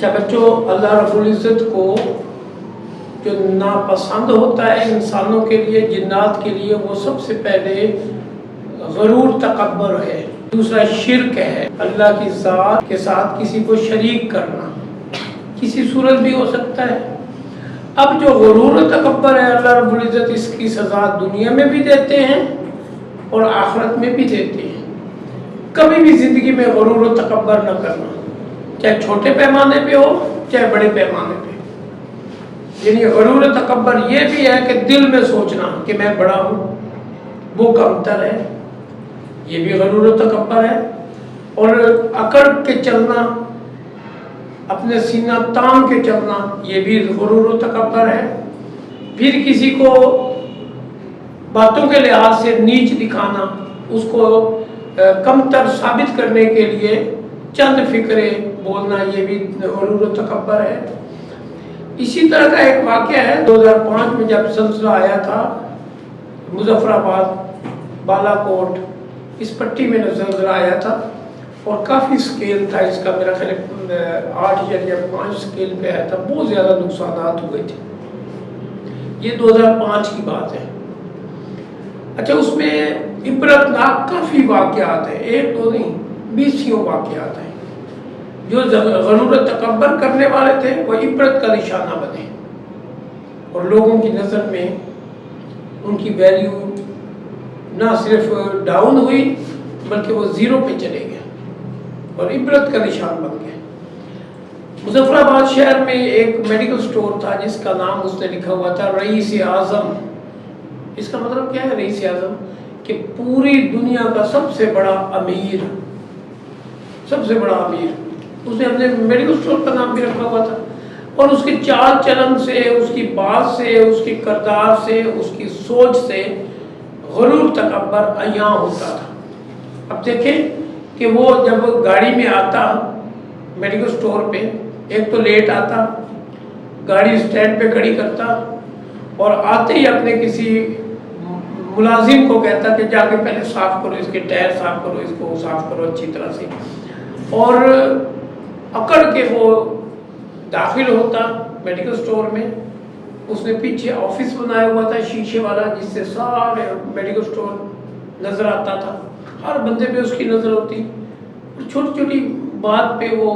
اچھا بچوں، اللہ رب العزت کو جو ناپسند ہوتا ہے انسانوں کے لیے، جنات کے لیے، وہ سب سے پہلے غرور تکبر ہے، دوسرا شرک ہے، اللہ کی ذات کے ساتھ کسی کو شریک کرنا، کسی صورت بھی ہو سکتا ہے۔ اب جو غرور و تکبر ہے، اللہ رب العزت اس کی سزا دنیا میں بھی دیتے ہیں اور آخرت میں بھی دیتے ہیں۔ کبھی بھی زندگی میں غرور و تکبر نہ کرنا، چاہے چھوٹے پیمانے پہ ہو چاہے بڑے پیمانے پہ۔ یعنی غرور و تکبر یہ بھی ہے کہ دل میں سوچنا کہ میں بڑا ہوں، وہ کمتر ہے، یہ بھی غرور و تکبر ہے۔ اور اکڑ کے چلنا، اپنے سینہ تان کے چلنا، یہ بھی غرور و تکبر ہے۔ پھر کسی کو باتوں کے لحاظ سے نیچ دکھانا، اس کو کمتر ثابت کرنے کے لیے چند فکرے بولنا، یہ بھی غرور و تکبر ہے۔ اسی طرح کا ایک واقعہ ہے 2005 میں جب زلزلہ آیا تھا، مظفر آباد، بالا کوٹ، اس پٹی میں زلزلہ آیا تھا اور کافی سکیل تھا اس کا، میرا خیال 8 یا 5 سکیل پہ آیا تھا، بہت زیادہ نقصانات ہوئے تھے۔ یہ 2005 کی بات ہے۔ اچھا، اس میں عبرتناک کافی واقعات ہیں، ایک دو نہیں، 20 واقعات ہیں۔ جو غرور و تکبر کرنے والے تھے وہ عبرت کا نشانہ بنے اور لوگوں کی نظر میں ان کی ویلیو نہ صرف ڈاؤن ہوئی بلکہ وہ زیرو پہ چلے گئے اور عبرت کا نشان بن گئے۔ مظفر آباد شہر میں ایک میڈیکل سٹور تھا جس کا نام اس نے لکھا ہوا تھا رئیس اعظم۔ اس کا مطلب کیا ہے رئیس اعظم؟ کہ پوری دنیا کا سب سے بڑا امیر، سب سے بڑا امیر۔ اس نے اپنے میڈیکل سٹور کا نام بھی رکھا ہوا تھا اور اس کے چال چلن سے، اس کی بات سے، اس کی کردار سے، اس کی سوچ سے غرور تکبر عیاں ہوتا تھا۔ اب دیکھیں کہ وہ جب گاڑی میں آتا میڈیکل سٹور پہ، ایک تو لیٹ آتا، گاڑی سٹینڈ پہ کھڑی کرتا اور آتے ہی اپنے کسی ملازم کو کہتا کہ جا کے پہلے صاف کرو اس کے ٹائر، صاف کرو اس کو، صاف کرو اچھی طرح سے، اور اکڑ کے وہ داخل ہوتا میڈیکل سٹور میں۔ اس نے پیچھے آفس بنایا ہوا تھا شیشے والا، جس سے سارے میڈیکل سٹور نظر آتا تھا، ہر بندے پہ اس کی نظر ہوتی، اور چھوٹی چھوٹی بات پہ وہ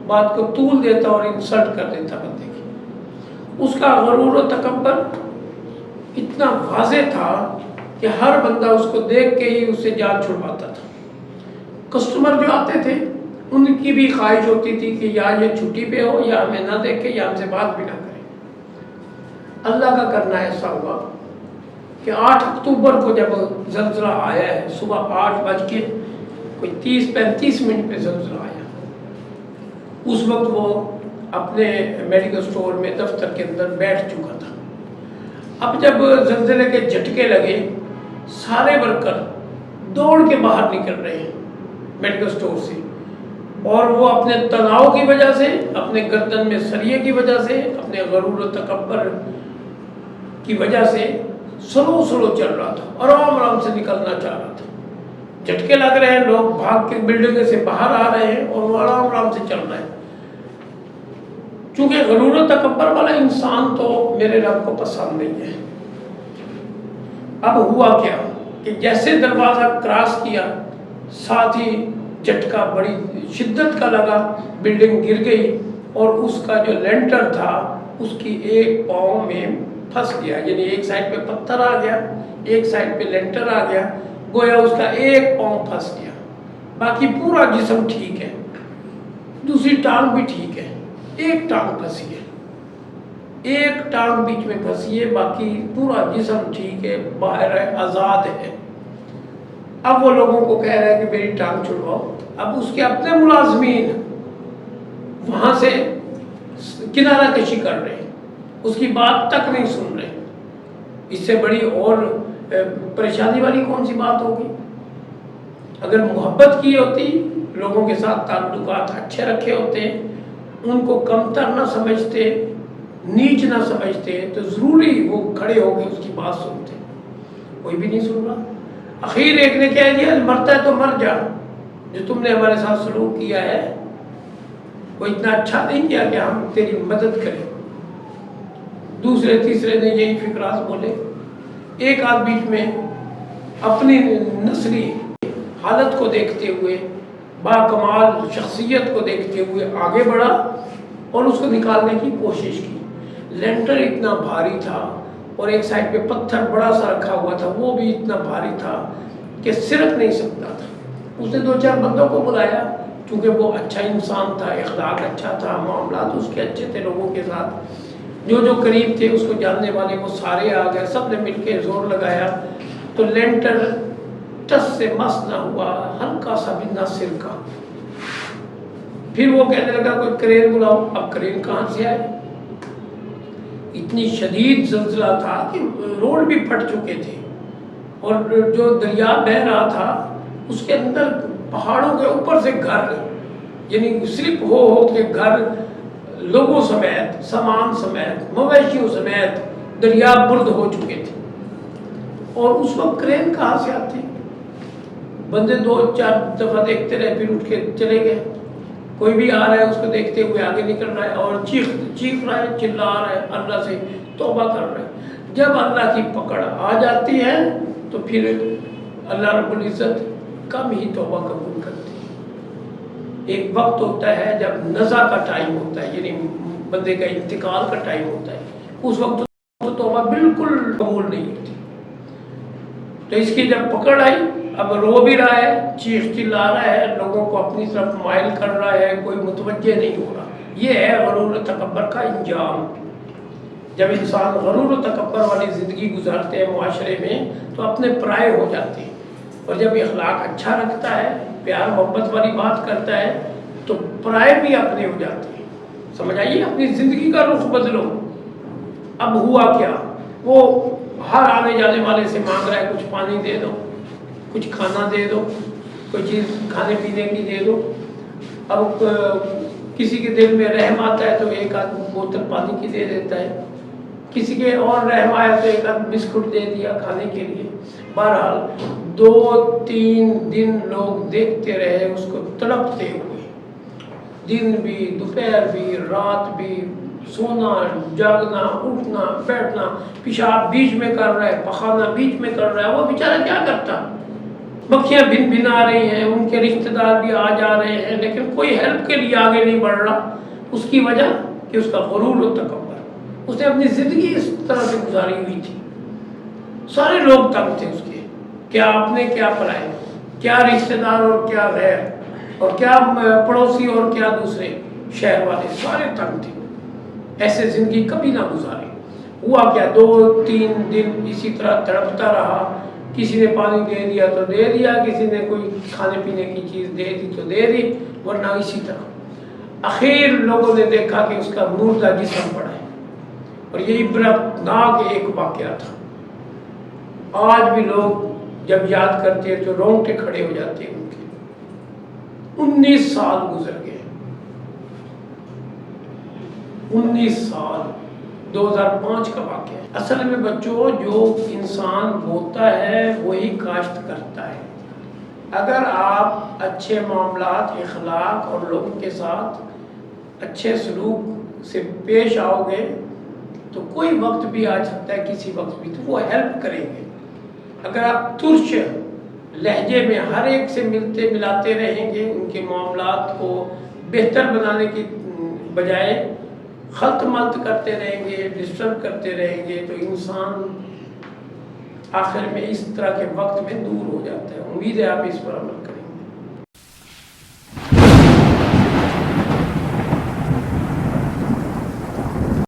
بات کو طول دیتا اور انسلٹ کر دیتا بندے کی۔ اس کا غرور و تکبر اتنا واضح تھا کہ ہر بندہ اس کو دیکھ کے ہی اس سے جان چھڑواتا تھا۔ کسٹمر جو آتے تھے ان کی بھی خواہش ہوتی تھی کہ یا یہ چھٹی پہ ہو یا ہمیں نہ دیکھے یا ہم سے بات بھی نہ کرے۔ اللہ کا کرنا ایسا ہوا کہ 8 اکتوبر کو جب زلزلہ آیا ہے، صبح 8:30 پہ زلزلہ آیا، اس وقت وہ اپنے میڈیکل سٹور میں دفتر کے اندر بیٹھ چکا تھا۔ اب جب زلزلے کے جھٹکے لگے، سارے ورکر دوڑ کے باہر نکل رہے ہیں میڈیکل سٹور سے، اور وہ اپنے تناؤ کی وجہ سے، اپنے گردن میں سریے کی وجہ سے، اپنے غرور و تکبر کی وجہ سے سلو سلو چل رہا تھا، آرام آرام سے نکلنا چاہ رہا تھا۔ جھٹکے لگ رہے ہیں، لوگ بھاگ کے بلڈنگ سے باہر آ رہے ہیں اور وہ آرام آرام سے چل رہا ہے۔ چونکہ غرور و تکبر والا انسان تو میرے رب کو پسند نہیں ہے۔ اب ہوا کیا کہ جیسے دروازہ کراس کیا، ساتھ ہی جھٹکا بڑی شدت کا لگا، بلڈنگ گر گئی اور اس کا جو لینٹر تھا اس کی ایک پاؤں میں پھنس گیا، یعنی ایک سائڈ پہ پتھر آ گیا، ایک سائڈ پہ لینٹر آ گیا، گویا اس کا ایک پاؤں پھنس گیا، باقی پورا جسم ٹھیک ہے، دوسری ٹانگ بھی ٹھیک ہے، ایک ٹانگ پھنسی ہے، ایک ٹانگ بیچ میں پھنسی ہے، باقی پورا جسم ٹھیک ہے، باہر ہے، آزاد ہے۔ اب وہ لوگوں کو کہہ رہے ہیں کہ میری ٹانگ چھڑواؤ۔ اب اس کے اپنے ملازمین وہاں سے کنارہ کشی کر رہے ہیں، اس کی بات تک نہیں سن رہے۔ اس سے بڑی اور پریشانی والی کون سی بات ہوگی؟ اگر محبت کی ہوتی، لوگوں کے ساتھ تعلقات اچھے رکھے ہوتے، ان کو کمتر نہ سمجھتے، نیچ نہ سمجھتے، تو ضروری وہ کھڑے ہو کے اس کی بات سنتے۔ کوئی بھی نہیں سن رہا۔ اخیر ایک نے کہہ دیا مرتا ہے تو مر جا، جو تم نے ہمارے ساتھ سلوک کیا ہے وہ اتنا اچھا نہیں کیا کہ ہم تیری مدد کریں. دوسرے تیسرے نے یہی فکرات بولے. ایک آدھ بیچ میں اپنی نسلی حالت کو دیکھتے ہوئے، باکمال شخصیت کو دیکھتے ہوئے آگے بڑھا اور اس کو نکالنے کی کوشش کی. لینٹر اتنا بھاری تھا اور ایک سائڈ پہ پتھر بڑا سا رکھا ہوا تھا، وہ بھی اتنا بھاری تھا کہ سرک نہیں سکتا تھا. اس نے 2-4 بندوں کو بلایا، چونکہ وہ اچھا انسان تھا، اخلاق اچھا تھا، معاملات اس کے اچھے تھے لوگوں کے ساتھ. جو قریب تھے اس کو جاننے والے وہ سارے آ گئے، سب نے مل کے زور لگایا تو لینٹر ٹس سے مس نہ ہوا، ہلکا سا بھی نہ سرکا. پھر وہ کہنے لگا کوئی کرین بلاؤ. اب کرین کہاں سے آئے؟ اتنی شدید زلزلہ تھا کہ روڈ بھی پھٹ چکے تھے اور جو دریا بہہ رہا تھا اس کے اندر پہاڑوں کے اوپر سے گھر، یعنی سلپ ہو کے گھر لوگوں سمیت، سامان سمیت، مویشیوں سمیت دریا برد ہو چکے تھے. اور اس وقت کرین کہاں سے آتی؟ بندے 2-4 دفعہ دیکھتے رہے، پھر اٹھ کے چلے گئے. کوئی بھی آ رہا ہے اس کو دیکھتے ہوئے آگے نکل رہا ہے اور چیخ رہا ہے، چلا رہا ہے، اللہ سے توبہ کر رہا ہے. جب اللہ کی پکڑ آ جاتی ہے تو پھر اللہ رب العزت کم ہی توبہ قبول کرتی ہے. ایک وقت ہوتا ہے جب نزع کا ٹائم ہوتا ہے، یعنی بندے کا انتقال کا ٹائم ہوتا ہے، اس وقت تو توبہ بالکل قبول نہیں ہوتی. تو اس کی جب پکڑ آئی، اب رو بھی رہا ہے، چیخ چلا رہا ہے، لوگوں کو اپنی طرف مائل کر رہا ہے، کوئی متوجہ نہیں ہو رہا. یہ ہے غرور و تکبر کا انجام. جب انسان غرور و تکبر والی زندگی گزارتے ہیں معاشرے میں تو اپنے پرائے ہو جاتے ہیں، اور جب اخلاق اچھا رکھتا ہے، پیار محبت والی بات کرتا ہے تو پرائے بھی اپنے ہو جاتے ہیں. سمجھ آئیے؟ اپنی زندگی کا رخ بدلو. اب ہوا کیا؟ وہ ہر آنے جانے والے سے مانگ رہا ہے کچھ پانی دے دو، کچھ کھانا دے دو، کوئی چیز کھانے پینے کی دے دو. اب کسی کے دل میں رحم آتا ہے تو ایک آدھ بوتل پانی کی دے دیتا ہے، کسی کے اور رحم آیا تو ایک آدھ بسکٹ دے دیا کھانے کے لیے. بہرحال 2-3 دن لوگ دیکھتے رہے اس کو تڑپتے ہوئے، دن بھی، دوپہر بھی، رات بھی، سونا جاگنا، اٹھنا بیٹھنا. پیشاب بیچ میں کر رہا ہے، پخانہ بیچ میں کر رہا ہے. وہ بیچارہ کیا کرتا؟ مکھیاں بھن بھن آ رہی ہیں، ان کے رشتہ دار بھی آ جا رہے ہیں، لیکن کوئی ہیلپ کے لیے آگے نہیں بڑھ رہا. اس کی وجہ کہ اس کا غرور و تکبر. اس نے اپنی زندگی اس طرح سے گزاری ہوئی تھی. سارے لوگ تنگ تھے اس کے، کیا اپنے کیا پرائے، کیا رشتہ دار اور کیا غیر، اور کیا پڑوسی اور کیا دوسرے شہر والے، سارے تنگ تھے. ایسے زندگی کبھی نہ گزارے. ہوا کیا؟ 2-3 دن اسی طرح تڑپتا رہا. کسی نے پانی دے دیا تو دے دیا، کسی نے کوئی کھانے پینے کی چیز دے دی تو دے دی، ورنہ اسی طرح. اخیر لوگوں نے دیکھا کہ اس کا مردہ جسم پڑا ہے، اور یہ عبرتناک ایک واقعہ تھا. آج بھی لوگ جب یاد کرتے ہیں تو رونگٹے کھڑے ہو جاتے ہیں ان کے. 19 سال گزر گئے، 19 سال. 2005 کا واقعہ ہے. اصل میں بچوں، جو انسان بوتا ہے وہی کاشت کرتا ہے. اگر آپ اچھے معاملات، اخلاق اور لوگوں کے ساتھ اچھے سلوک سے پیش آؤ گے تو کوئی وقت بھی آ سکتا ہے، کسی وقت بھی تو وہ ہیلپ کریں گے. اگر آپ ترش لہجے میں ہر ایک سے ملتے ملاتے رہیں گے، ان کے معاملات کو بہتر بنانے کی بجائے خلط ملط کرتے رہیں گے، ڈسٹرب کرتے رہیں گے، تو انسان آخر میں اس طرح کے وقت میں دور ہو جاتا ہے. امید ہے آپ اس پر عمل کریں.